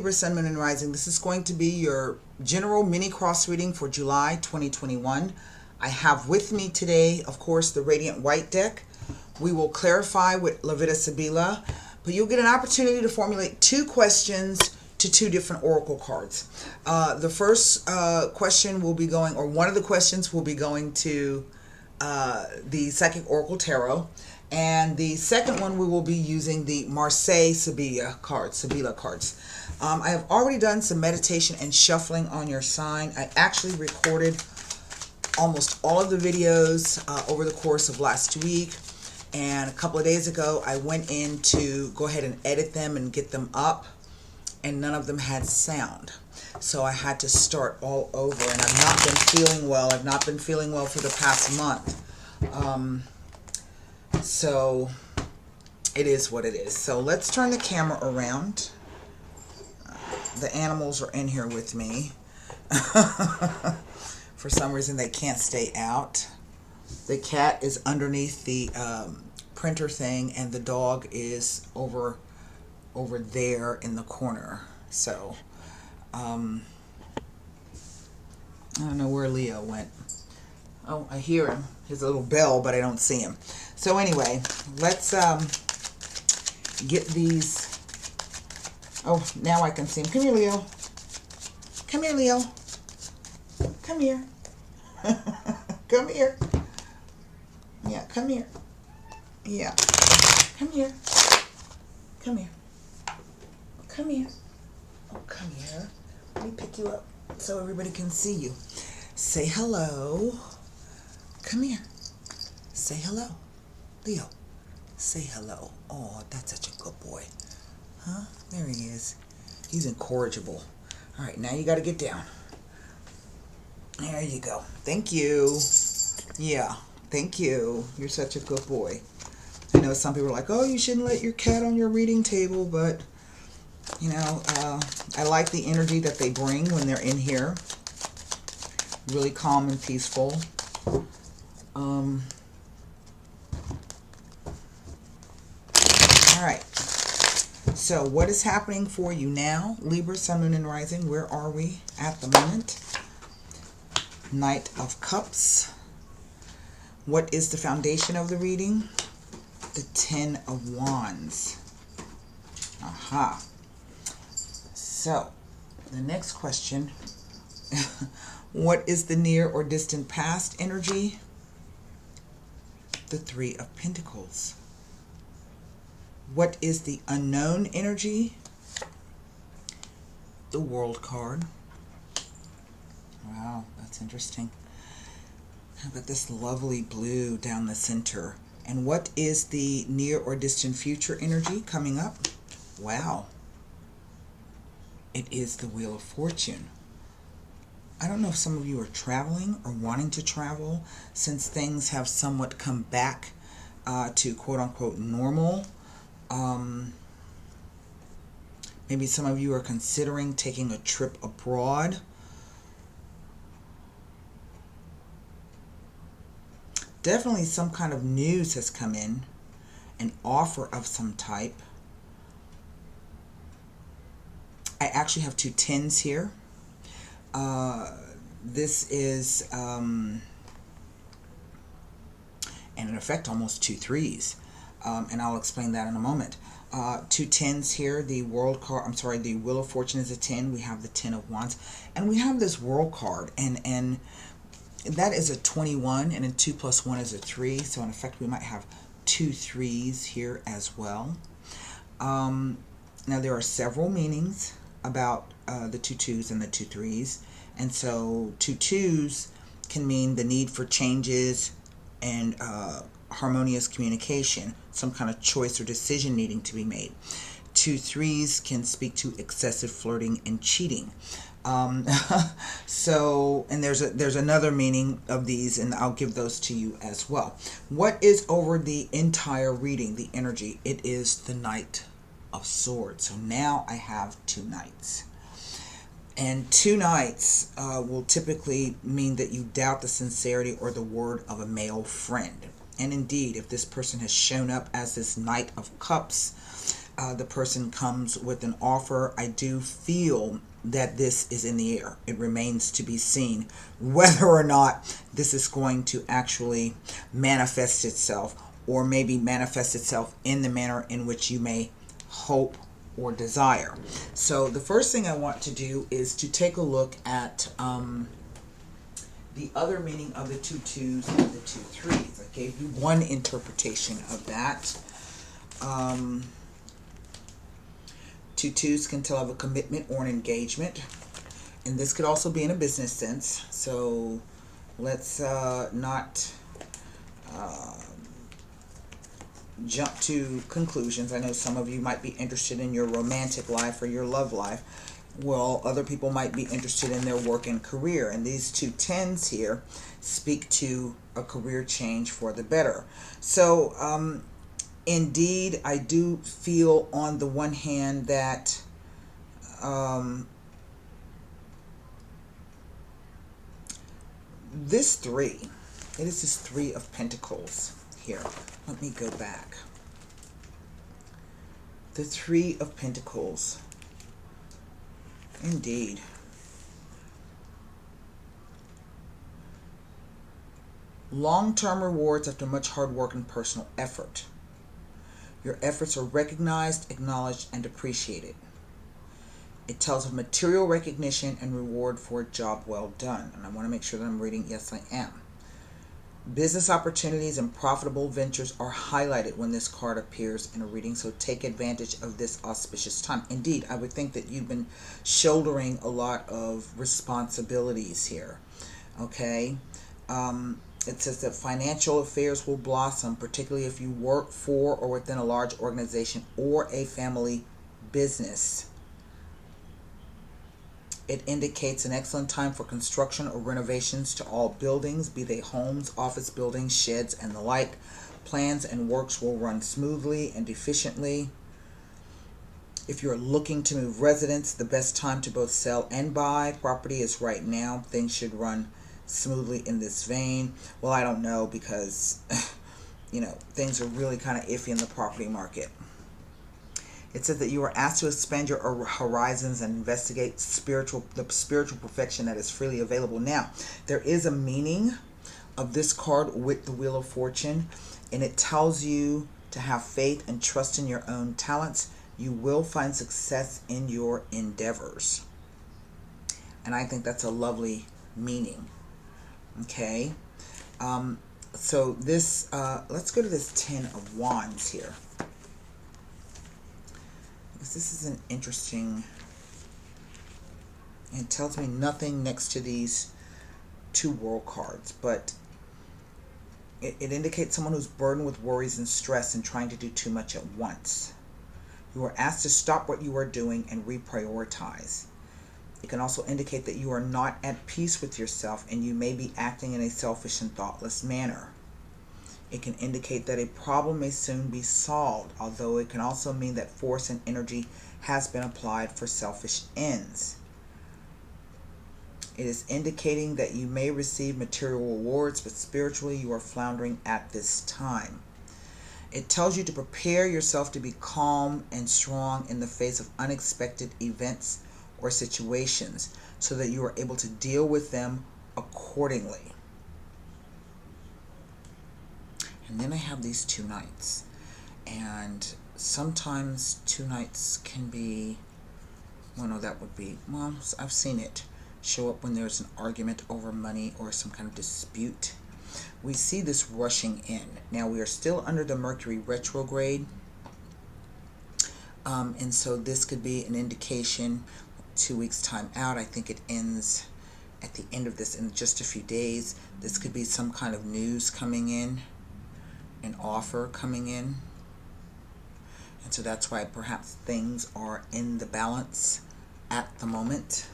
Libra, Sun, Moon, and Rising. This is going to be your general mini cross reading for July 2021. I have with me today, of course, the Radiant White deck. We will clarify with Levita Sibila, but you'll get an opportunity to formulate 2 questions to 2 different oracle cards. The first question will be going, or one of the questions will be going to the Psychic Oracle Tarot. And the second one, we will be using the Marseille Sibila cards. I have already done some meditation and shuffling on your sign. I actually recorded almost all of the videos over the course of last week. And a couple of days ago, I went in to go ahead and edit them and get them up. And none of them had sound. So I had to start all over. And I've not been feeling well. I've not been feeling well for the past month. So it is what it is. So let's turn the camera around. The animals are in here with me. For some reason they can't stay out. The cat is underneath the printer thing, and the dog is over there in the corner. So I don't know where Leo went. Oh, I hear him. His little bell, but I don't see him. So anyway, let's get these. Oh, now I can see him. Come here, Leo. Come here, Leo. Come here. Come here. Yeah, come here. Yeah. Come here. Come here. Come here. Oh, come here. Let me pick you up so everybody can see you. Say hello. Come here. Say hello. Leo, say hello. Oh, that's such a good boy. Huh? There he is. He's incorrigible. All right, now you got to get down. There you go. Thank you. Yeah, thank you. You're such a good boy. I know some people are like, oh, you shouldn't let your cat on your reading table, but, you know, I like the energy that they bring when they're in here. Really calm and peaceful. All right. So what is happening for you now? Libra, Sun, Moon, and Rising. Where are we at the moment? Knight of Cups. What is the foundation of the reading? The Ten of Wands. Aha. So, the next question. What is the near or distant past energy? The Three of Pentacles. What is the unknown energy? The World card. Wow, that's interesting. I've got this lovely blue down the center. And what is the near or distant future energy coming up? Wow. It is the Wheel of Fortune. I don't know if some of you are traveling or wanting to travel since things have somewhat come back to quote-unquote normal. Maybe some of you are considering taking a trip abroad. Definitely some kind of news has come in, an offer of some type. I actually have 2 10s here. This is, and in effect, almost 2 3s. And I'll explain that in a moment. 2 10s here. The World card, I'm sorry, the Wheel of Fortune is a 10. We have the Ten of Wands. And we have this World card. And that is a 21. And then 2 plus 1 is a 3. So in effect, we might have 2 3s here as well. Now, there are several meanings about the 2 2s and the 2 3s. And so 2 2s can mean the need for changes and harmonious communication, some kind of choice or decision needing to be made. 2 3s can speak to excessive flirting and cheating. So, and there's another meaning of these, and I'll give those to you as well. What is over the entire reading, the energy? It is the Knight of Swords. So now I have 2 knights. And 2 knights will typically mean that you doubt the sincerity or the word of a male friend. And indeed, if this person has shown up as this Knight of Cups, the person comes with an offer. I do feel that this is in the air. It remains to be seen whether or not this is going to actually manifest itself, or maybe manifest itself in the manner in which you may hope or desire. So the first thing I want to do is to take a look at the other meaning of the 2 2s and the 2 3s. I gave you one interpretation of that. 2 2s can tell of a commitment or an engagement, and this could also be in a business sense. So let's not jump to conclusions. I know some of you might be interested in your romantic life or your love life. Well, other people might be interested in their work and career, and these 2 10s here speak to a career change for the better. So indeed, I do feel on the one hand that this 3, it is this 3 of Pentacles here. Let me go back. The 3 of Pentacles. Indeed. Long-term rewards after much hard work and personal effort. Your efforts are recognized, acknowledged, and appreciated. It tells of material recognition and reward for a job well done. And I want to make sure that I'm reading, yes, I am. Business opportunities and profitable ventures are highlighted when this card appears in a reading, so take advantage of this auspicious time. Indeed, I would think that you've been shouldering a lot of responsibilities here. Okay? It says that financial affairs will blossom, particularly if you work for or within a large organization or a family business. It indicates an excellent time for construction or renovations to all buildings, be they homes, office buildings, sheds, and the like. Plans and works will run smoothly and efficiently. If you're looking to move residence, the best time to both sell and buy property is right now. Things should run smoothly in this vein. Well, I don't know, because things are really kind of iffy in the property market. It says that you are asked to expand your horizons and investigate the spiritual perfection that is freely available. Now, there is a meaning of this card with the Wheel of Fortune, and it tells you to have faith and trust in your own talents. You will find success in your endeavors. And I think that's a lovely meaning. Okay. So this, let's go to this 10 of Wands here. This is an interesting, it tells me nothing next to these 2 World cards, but it indicates someone who's burdened with worries and stress and trying to do too much at once. You are asked to stop what you are doing and reprioritize. It can also indicate that you are not at peace with yourself and you may be acting in a selfish and thoughtless manner. It can indicate that a problem may soon be solved, although it can also mean that force and energy has been applied for selfish ends. It is indicating that you may receive material rewards, but spiritually you are floundering at this time. It tells you to prepare yourself to be calm and strong in the face of unexpected events or situations, so that you are able to deal with them accordingly. And then I have these 2 Knights, and sometimes 2 Knights can be, well, no, that would be, well, I've seen it show up when there's an argument over money or some kind of dispute. We see this rushing in. Now, we are still under the Mercury retrograde, and so this could be an indication 2 weeks time out. I think it ends at the end of this in just a few days. This could be some kind of news coming in, an offer coming in, and so that's why perhaps things are in the balance at the moment.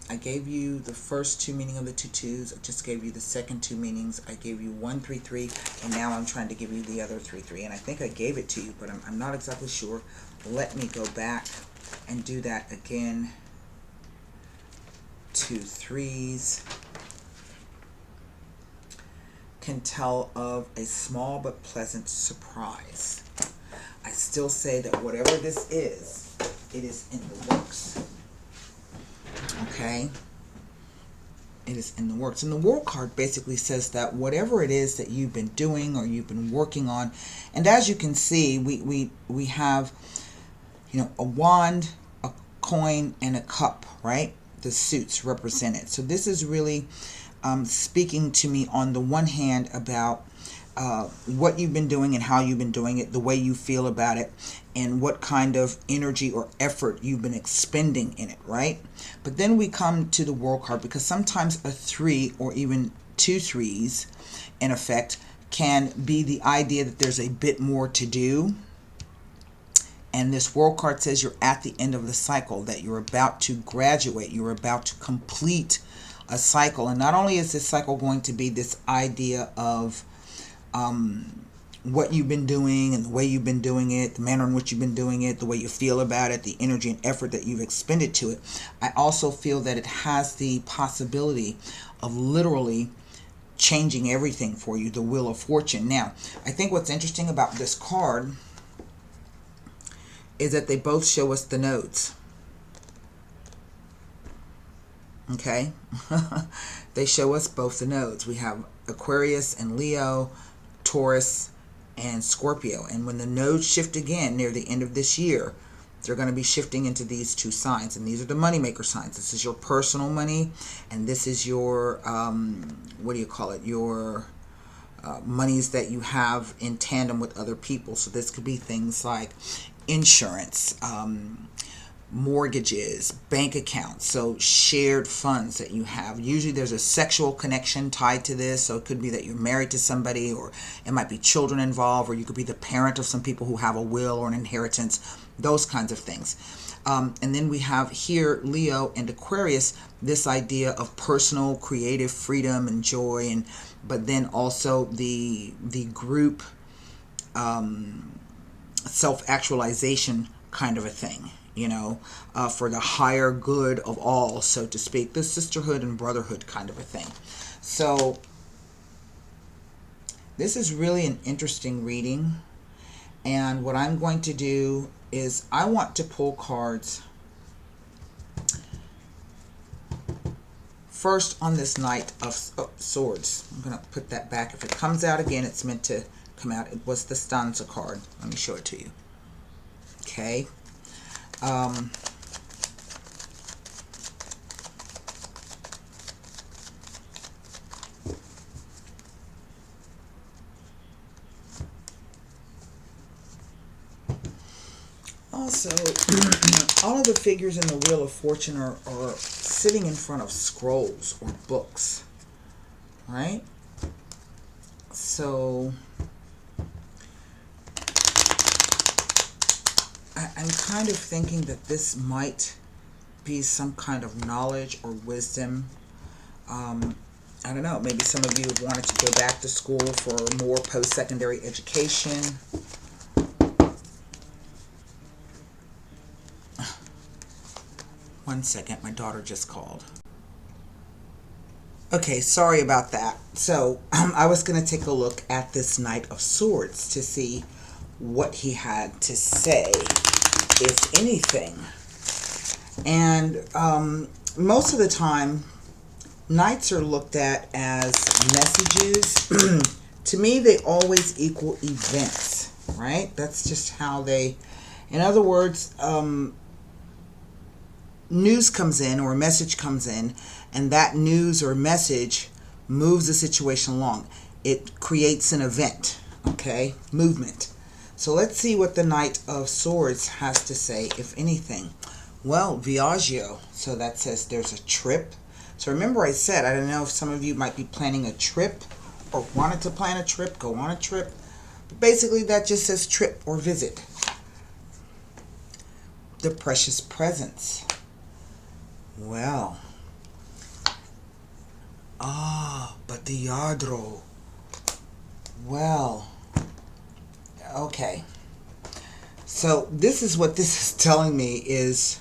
I gave you the first 2 meaning of the 2 2s. I just gave you the second 2 meanings. I gave you 1 3 3, and now I'm trying to give you the other 3 3, and I think I gave it to you, but I'm not exactly sure. Let me go back and do that again. 2 3s can tell of a small but pleasant surprise. I still say that whatever this is, it is in the works. Okay? It is in the works. And the World card basically says that whatever it is that you've been doing or you've been working on, and as you can see, we have, you know, a wand, a coin, and a cup, right? The suits represented. So this is really speaking to me on the one hand about what you've been doing and how you've been doing it, the way you feel about it, and what kind of energy or effort you've been expending in it, right? But then we come to the World card, because sometimes a 3 or even 2 3s in effect can be the idea that there's a bit more to do. And this World card says you're at the end of the cycle, that you're about to graduate, you're about to complete a cycle. And not only is this cycle going to be this idea of what you've been doing and the way you've been doing it, the manner in which you've been doing it, the way you feel about it, the energy and effort that you've expended to it, I also feel that it has the possibility of literally changing everything for you, the Wheel of Fortune. Now, I think what's interesting about this card is that they both show us the nodes. Okay? They show us both the nodes. We have Aquarius and Leo, Taurus and Scorpio. And when the nodes shift again near the end of this year, they're going to be shifting into these 2 signs. And these are the moneymaker signs. This is your personal money, and this is your, what do you call it? Your monies that you have in tandem with other people. So this could be things like insurance, mortgages, bank accounts, so shared funds that you have. Usually there's a sexual connection tied to this, so it could be that you're married to somebody, or it might be children involved, or you could be the parent of some people who have a will or an inheritance, those kinds of things. And then we have here Leo and Aquarius, this idea of personal creative freedom and joy, and but then also the group self-actualization kind of a thing, you know, for the higher good of all, so to speak, the sisterhood and brotherhood kind of a thing. So this is really an interesting reading, and what I'm going to do is I want to pull cards first on this Knight of Swords. I'm going to put that back. If it comes out again, it's meant to come out. It was the stanza card. Let me show it to you. Okay. Also, all of the figures in the Wheel of Fortune are sitting in front of scrolls or books, right? So I'm kind of thinking that this might be some kind of knowledge or wisdom. I don't know, maybe some of you have wanted to go back to school for more post-secondary education. One second, my daughter just called. Okay, sorry about that. So I was going to take a look at this Knight of Swords to see what he had to say, if anything. And most of the time, Knights are looked at as messages. To me, they always equal events, right? That's just how they, in other words, news comes in or a message comes in, and that news or message moves the situation along. It creates an event, okay? Movement. So let's see what the Knight of Swords has to say, if anything. Well, Viaggio. So that says there's a trip. So remember I said, I don't know if some of you might be planning a trip or wanted to plan a trip, go on a trip. But basically that just says trip or visit. The precious presence. Well, but the Yadro. Well, okay. So this is what this is telling me is,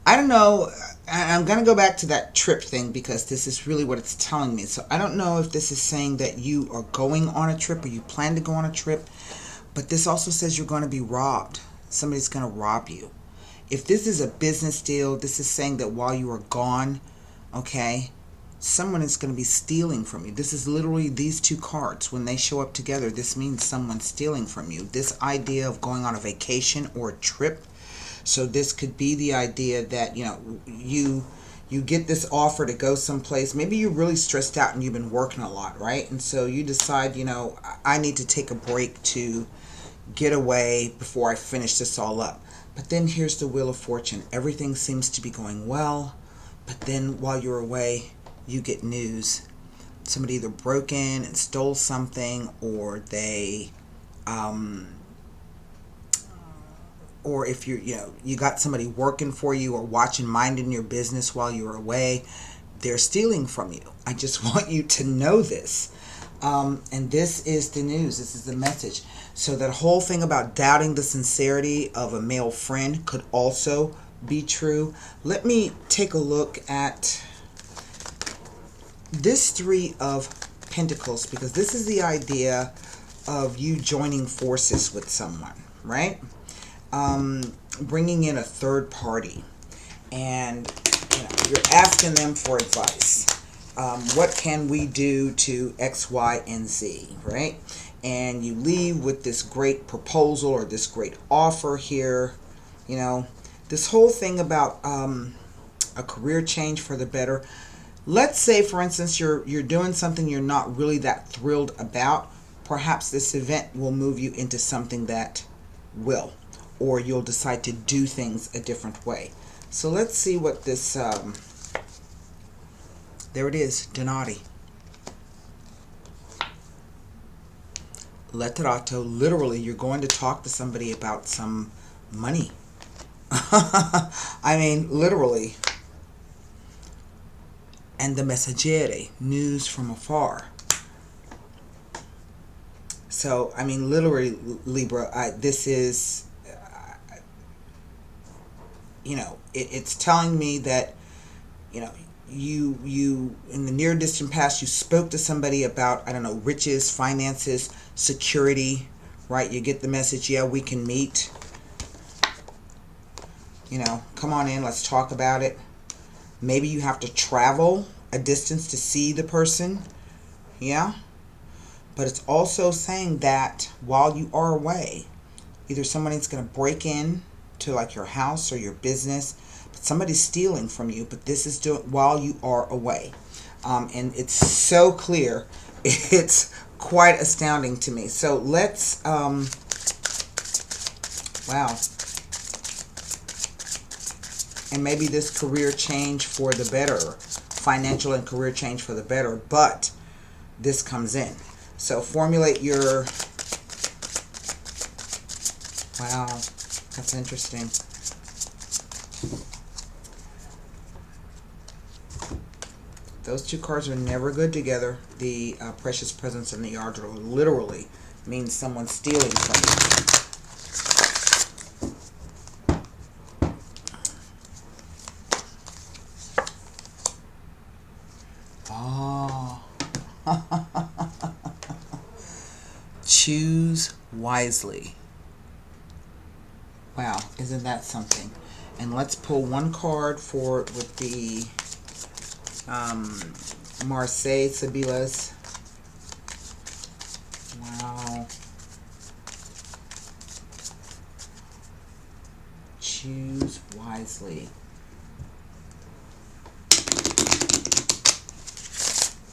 I don't know, I'm going to go back to that trip thing because this is really what it's telling me. So I don't know if this is saying that you are going on a trip or you plan to go on a trip, But this also says you're going to be robbed. Somebody's going to rob you. If this is a business deal, this is saying that while you are gone, okay, someone is going to be stealing from you. This is literally these two cards. When they show up together, this means someone's stealing from you. This idea of going on a vacation or a trip. So this could be the idea that, you know, you get this offer to go someplace. Maybe you're really stressed out and you've been working a lot, right? And so you decide, you know, I need to take a break to get away before I finish this all up. But then here's the Wheel of Fortune. Everything seems to be going well. But then while you're away, you get news. Somebody either broke in and stole something, or they, or if you're, you know, you got somebody working for you or watching, minding your business while you're away, they're stealing from you. I just want you to know this. And this is the news. This is the message. So that whole thing about doubting the sincerity of a male friend could also be true. Let me take a look at this Three of Pentacles, because this is the idea of you joining forces with someone, right? Bringing in a third party, and you know, you're asking them for advice. What can we do to X, Y, and Z, right? And you leave with this great proposal or this great offer here. You know, this whole thing about a career change for the better. Let's say, for instance, you're doing something you're not really that thrilled about. Perhaps this event will move you into something that will, or you'll decide to do things a different way. So let's see what this, there it is, Donati. Letterato, literally, you're going to talk to somebody about some money. I mean, literally. And the Messaggere, news from afar. So, I mean, literally, Libra, this is, you know, it's telling me that, you know, you in the near distant past, you spoke to somebody about, I don't know, riches, finances, security, right? You get the message, yeah, we can meet. You know, come on in, let's talk about it. Maybe you have to travel a distance to see the person. Yeah. But it's also saying that while you are away, either somebody's going to break in to like your house or your business, but somebody's stealing from you, but this is doing while you are away. And it's so clear. It's quite astounding to me. So let's, wow. And maybe this career change for the better, financial and career change for the better, but this comes in. So formulate your, wow, that's interesting. Those two cards are never good together. The Precious Presence and the Ardor literally means someone stealing from you. Choose wisely. Wow, isn't that something? And let's pull one card for with the Marseille Sibilas. Wow. Choose wisely.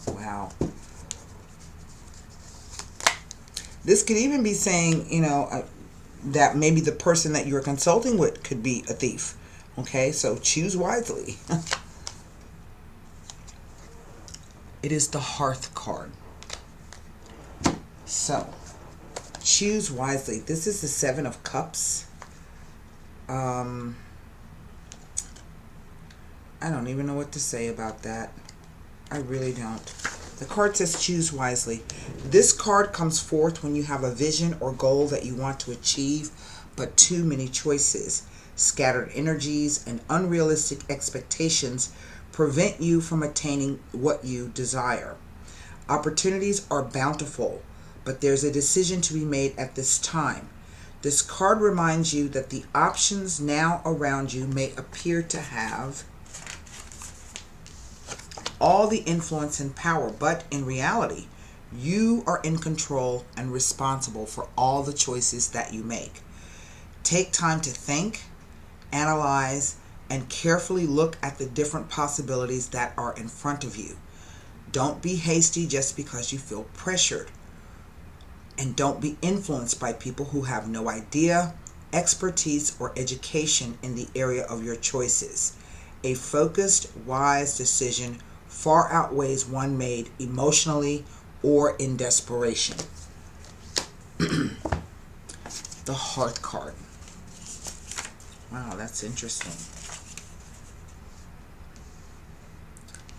Wow. This could even be saying, you know, that maybe the person that you're consulting with could be a thief. Okay, so choose wisely. It is the Hearth card. So, choose wisely. This is the Seven of Cups. I don't even know what to say about that. I really don't. The card says choose wisely. This card comes forth when you have a vision or goal that you want to achieve, but too many choices, scattered energies, and unrealistic expectations prevent you from attaining what you desire. Opportunities are bountiful, but there's a decision to be made at this time. This card reminds you that the options now around you may appear to have all the influence and power, but in reality, you are in control and responsible for all the choices that you make. Take time to think, analyze, and carefully look at the different possibilities that are in front of you. Don't be hasty just because you feel pressured. And don't be influenced by people who have no idea, expertise, or education in the area of your choices. A focused, wise decision far outweighs one made emotionally or in desperation. The Hearth card. Wow, that's interesting.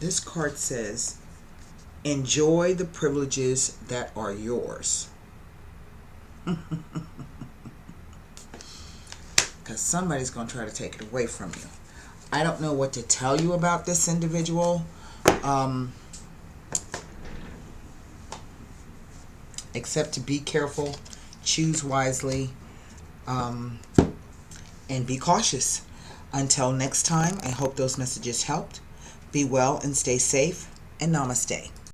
This card says, enjoy the privileges that are yours. Because somebody's going to try to take it away from you. I don't know what to tell you about this individual. Except to be careful, choose wisely, and be cautious. Until next time, I hope those messages helped. Be well and stay safe, and namaste.